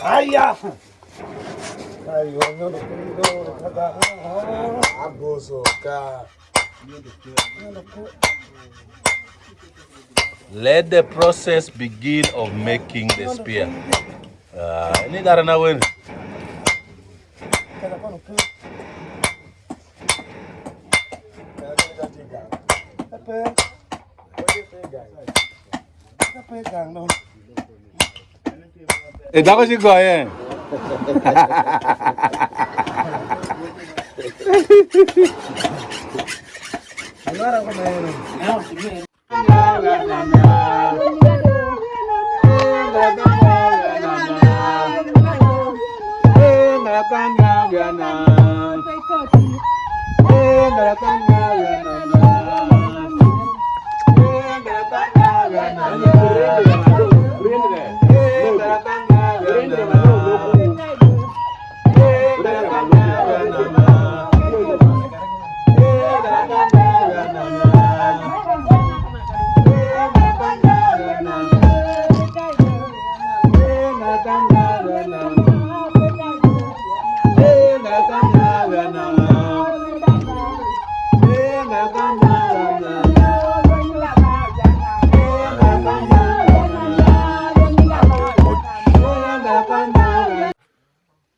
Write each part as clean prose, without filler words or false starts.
Aya. Let the process begin of making the spear. Ini karena win. Dako si Goyen.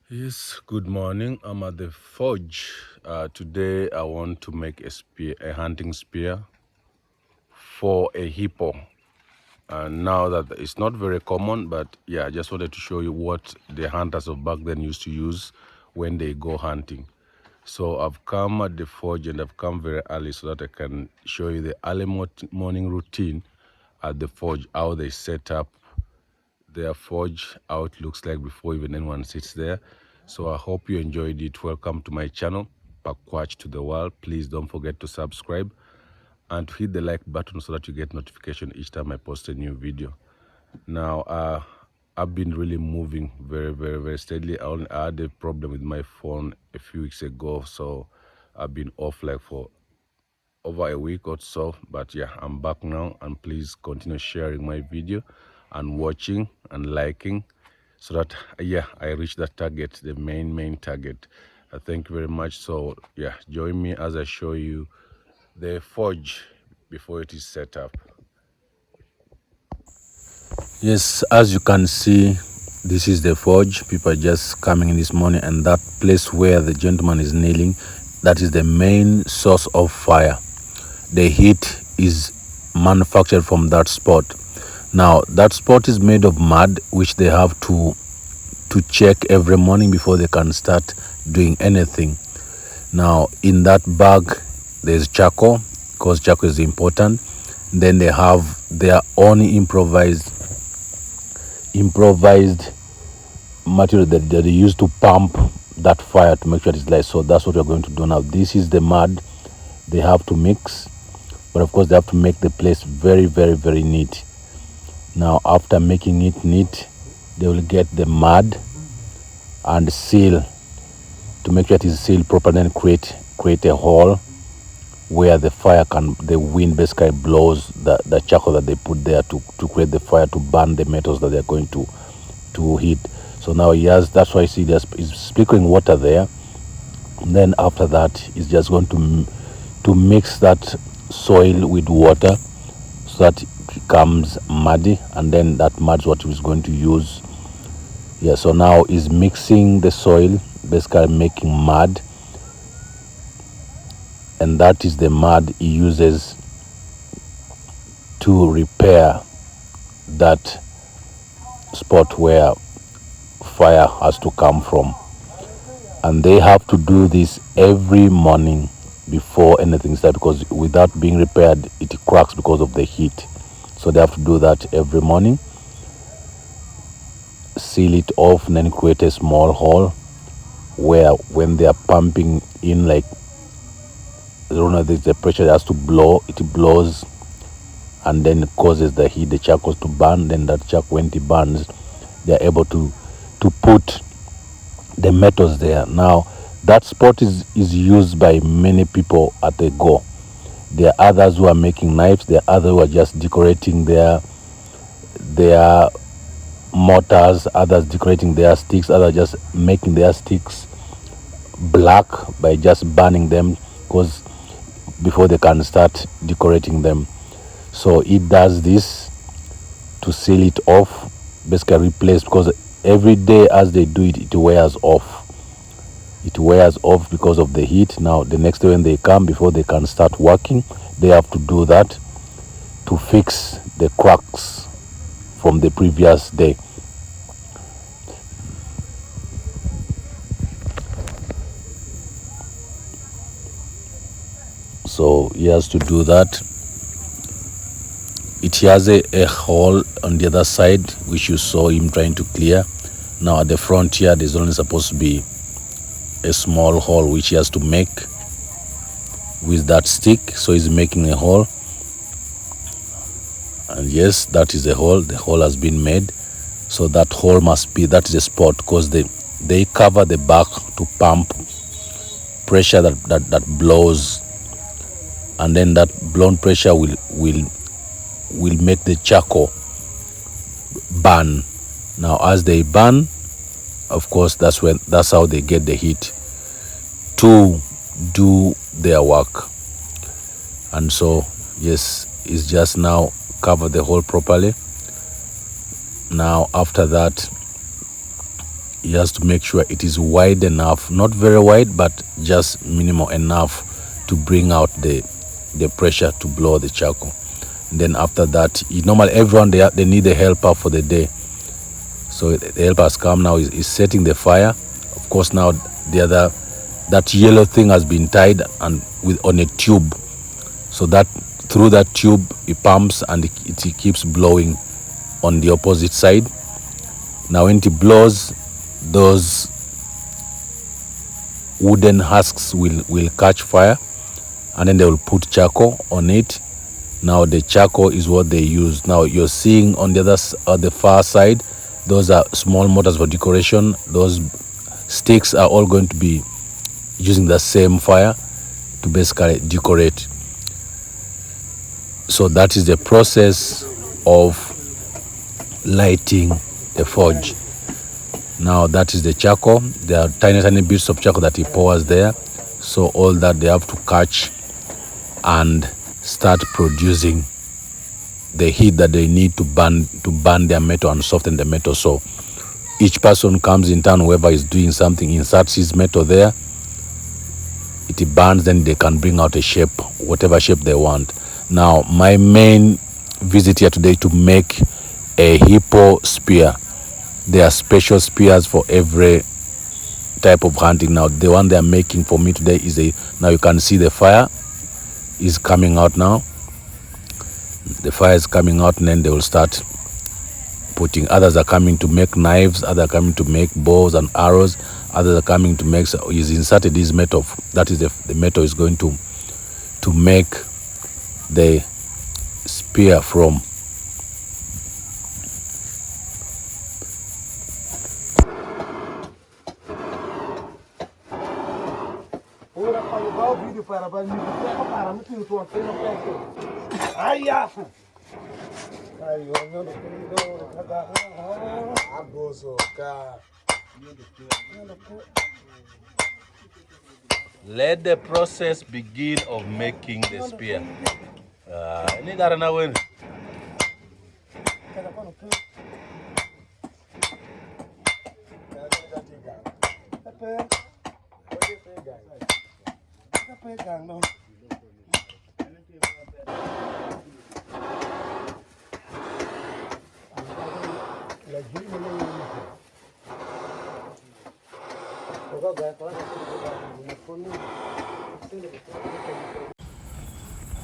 Yes, good morning. I'm at the forge. Today I want to make a spear, a hunting spear for a hippo. And now that it's not very common, but yeah, I just wanted to show you what the hunters of back then used to use when they go hunting. So I've come at the forge and I've come very early so that I can show you the early morning routine at the forge, how they set up their forge, how it looks like before even anyone sits there. So I hope you enjoyed it. Welcome to my channel, Pakwach to the world. Please don't forget to subscribe and hit the like button so that you get notification each time I post a new video. Now, I've been really moving very steadily. I had a problem with my phone a few weeks ago, so I've been off like for over a week or so. But yeah, I'm back now, and please continue sharing my video and watching and liking so that yeah, I reach that target, the main target. Thank you very much. So yeah, join me as I show you the forge before it is set up. Yes, as you can see, this is the forge. People are just coming in this morning, and that place where the gentleman is kneeling, that is the main source of fire. The heat is manufactured from that spot. Now that spot is made of mud, which they have to check every morning before they can start doing anything. Now in that bag there's charcoal, because charcoal is important. Then they have their own improvised material that they use to pump that fire to make sure it's light. So that's what we're going to do now. This is the mud they have to mix, but of course they have to make the place very neat. Now after making it neat, they will get the mud and seal to make sure it is sealed properly, and create a hole where the wind basically blows the charcoal that they put there to create the fire, to burn the metals that they're going to heat. So now that's why you see is sprinkling water there. And then after that, he's just going to mix that soil with water so that it becomes muddy, and then that mud is what he's going to use. Yeah, so now he's mixing the soil, basically making mud, and that is the mud he uses to repair that spot where fire has to come from. And they have to do this every morning before anything starts, because without being repaired it cracks because of the heat. So they have to do that every morning, seal it off, and then create a small hole where when they are pumping in, like, I don't know, there's the pressure that has to blow, it blows, and then it causes the heat, the charcoal to burn. Then that charcoal, when it burns, they are able to put the metals there. Now that spot is used by many people at the go. There are others who are making knives, there are others who are just decorating their mortars, others decorating their sticks, others just making their sticks black by just burning them, because before they can start decorating them. So it does this to seal it off, basically replace, because every day as they do it, it wears off. It wears off because of the heat. Now the next day when they come, before they can start working, they have to do that to fix the cracks from the previous day. So he has to do that. It has a hole on the other side, which you saw him trying to clear. Now at the front here, there's only supposed to be a small hole which he has to make with that stick. So he's making a hole, and yes, that is a hole. The hole has been made. So that hole must be, that is a spot, because they cover the back to pump pressure that blows, and then that blown pressure will make the charcoal burn. Now as they burn, of course, that's how they get the heat to do their work. And so yes, it's just now cover the hole properly. Now after that, he has to make sure it is wide enough, not very wide, but just minimal enough to bring out the pressure to blow the charcoal. And then after that, normally everyone, they need a helper for the day. So the helper has come now, is setting the fire. Of course, now that yellow thing has been tied and on a tube, so that through that tube it pumps and it keeps blowing on the opposite side. Now when it blows, those wooden husks will catch fire, and then they will put charcoal on it. Now the charcoal is what they use. Now you're seeing on the far side, those are small mortars for decoration. Those sticks are all going to be using the same fire to basically decorate. So that is the process of lighting the forge. Now that is the charcoal. There are tiny bits of charcoal that he pours there. So all that they have to catch and start producing the heat that they need to burn their metal and soften the metal. So each person comes in turn, whoever is doing something inserts his metal there, it burns, then they can bring out a shape, whatever shape they want. Now my main visit here today to make a hippo spear. There are special spears for every type of hunting. Now the one they are making for me today is now you can see the fire is coming out now. The fire is coming out, and then they will start putting. Others are coming to make knives, others are coming to make bows and arrows, others are coming to make. So he's inserted this metal. That is the metal is going to make the spear from. Let the process begin of making the spear.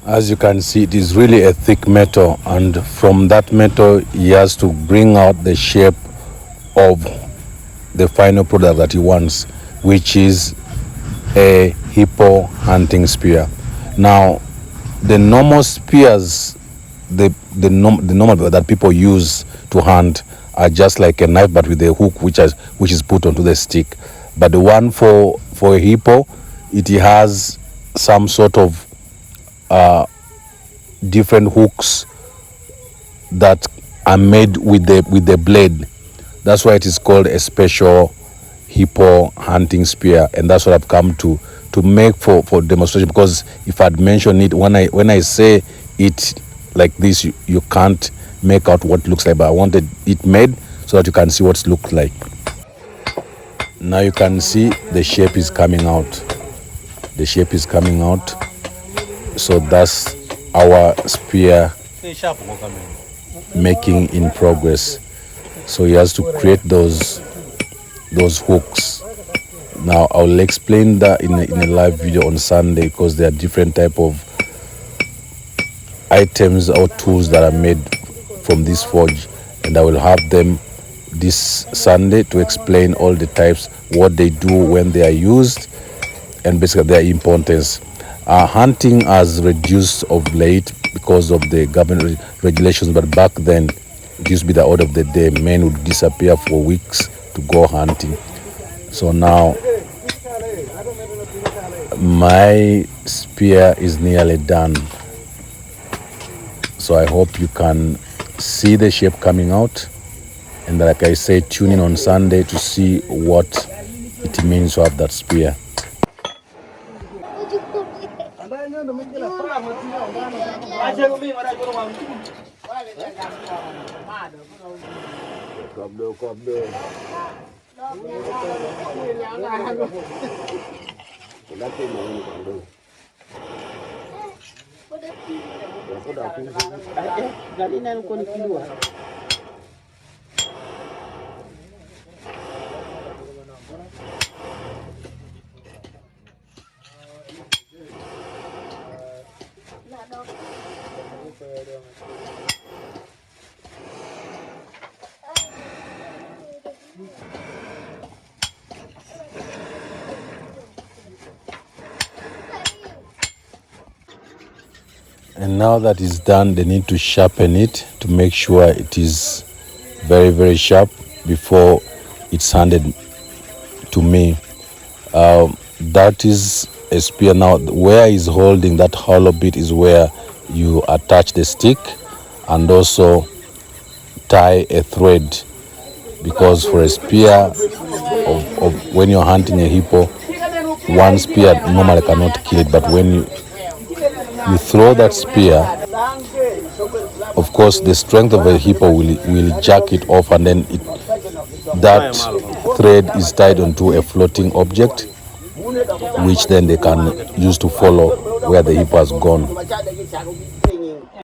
As you can see, it is really a thick metal, and from that metal he has to bring out the shape of the final product that he wants, which is a hippo hunting spear. Now the normal spears, the normal that people use to hunt, are just like a knife but with a hook which is put onto the stick. But the one for a hippo, it has some sort of different hooks that are made with the blade. That's why it is called a special hippo hunting spear, and that's what I've come to make for demonstration. Because if I'd mentioned it when I say it like this, you can't make out what it looks like. But I wanted it made so that you can see what it looks like. Now you can see the shape is coming out. The shape is coming out. So that's our spear making in progress. So he has to create those hooks. Now I'll explain that in a live video on Sunday, because there are different type of items or tools that are made from this forge, and I will have them this Sunday to explain all the types, what they do when they are used, and basically their importance. Hunting has reduced of late because of the government regulations, but back then it used to be the order of the day. Men would disappear for weeks to go hunting. So now my spear is nearly done. So I hope you can see the shape coming out, and like I say, tune in on Sunday to see what it means to have that spear. And now that it's done, they need to sharpen it to make sure it is very, very sharp before it's handed to me. That is a spear. Now where he's holding that hollow bit is where you attach the stick and also tie a thread, because for a spear of when you're hunting a hippo, one spear normally cannot kill it, but when you throw that spear, of course the strength of a hippo will jack it off, and then that thread is tied onto a floating object, which then they can use to follow where the hippo has gone.